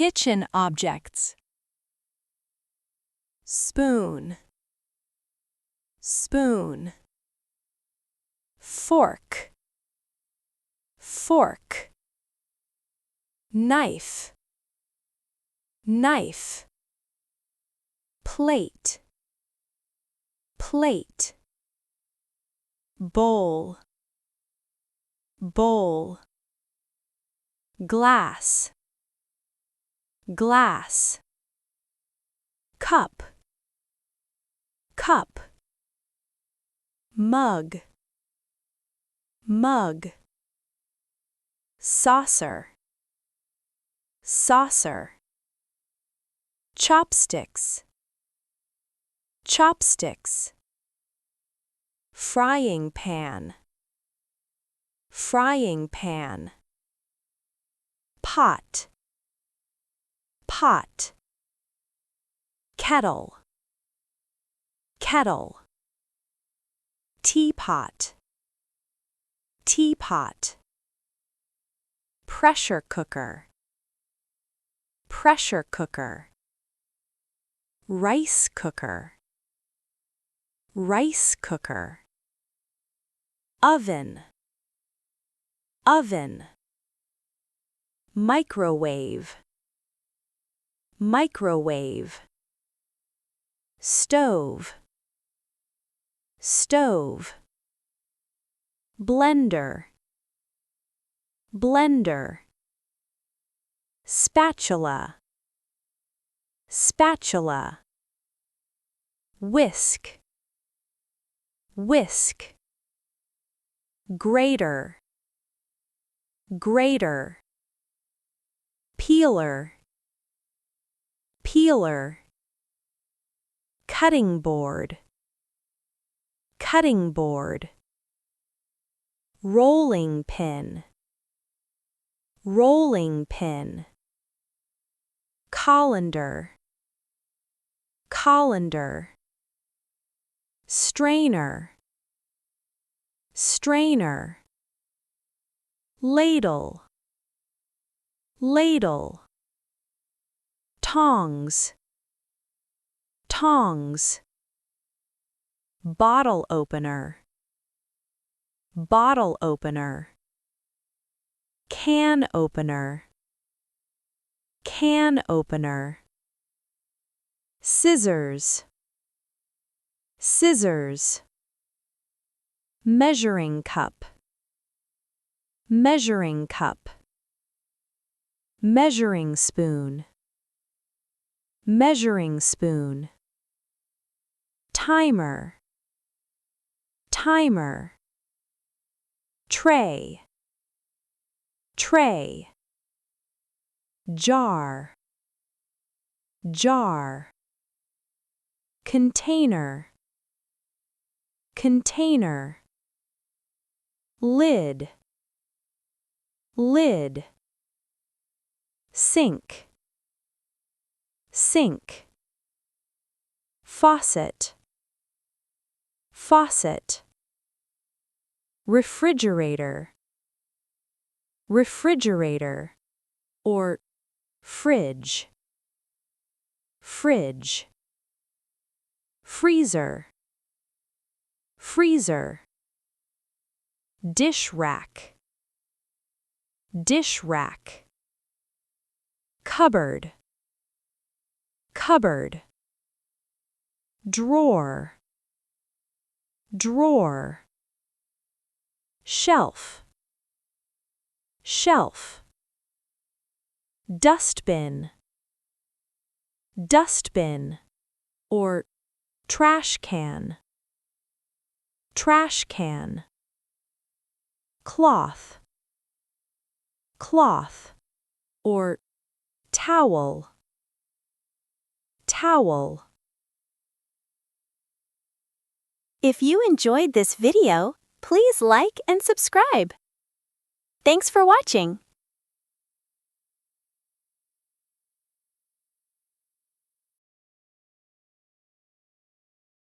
Kitchen objects. Spoon, spoon. Fork, fork. Knife, knife. Plate, plate. Bowl, bowl. Glass, glass. Cup, cup. Mug, mug. Saucer, saucer. Chopsticks, chopsticks. Frying pan, frying pan. Pot, pot. Kettle, kettle. Teapot, teapot. Pressure cooker, pressure cooker. Rice cooker, rice cooker. Oven, oven. Microwave, microwave. Stove, stove. Blender, blender. Spatula, spatula. Whisk, whisk. Grater, grater. Peeler, peeler. Cutting board, cutting board. Rolling pin, rolling pin. Colander, colander. Strainer, strainer. Ladle, ladle. Tongs, tongs. Bottle opener, bottle opener. Can opener, can opener. Scissors, scissors. Measuring cup, measuring cup. Measuring spoon, measuring spoon. Timer, timer. Tray, tray. Jar, jar. Container, container. Lid, lid. Sink, sink. Faucet, faucet. Refrigerator, refrigerator. Or fridge, fridge. Freezer, freezer. Dish rack, dish rack. Cupboard, cupboard. Drawer, drawer. Shelf, shelf. Dustbin, dustbin. Or trash can, trash can. Cloth, cloth. Or towel, towel. If you enjoyed this video, please like and subscribe. Thanks for watching.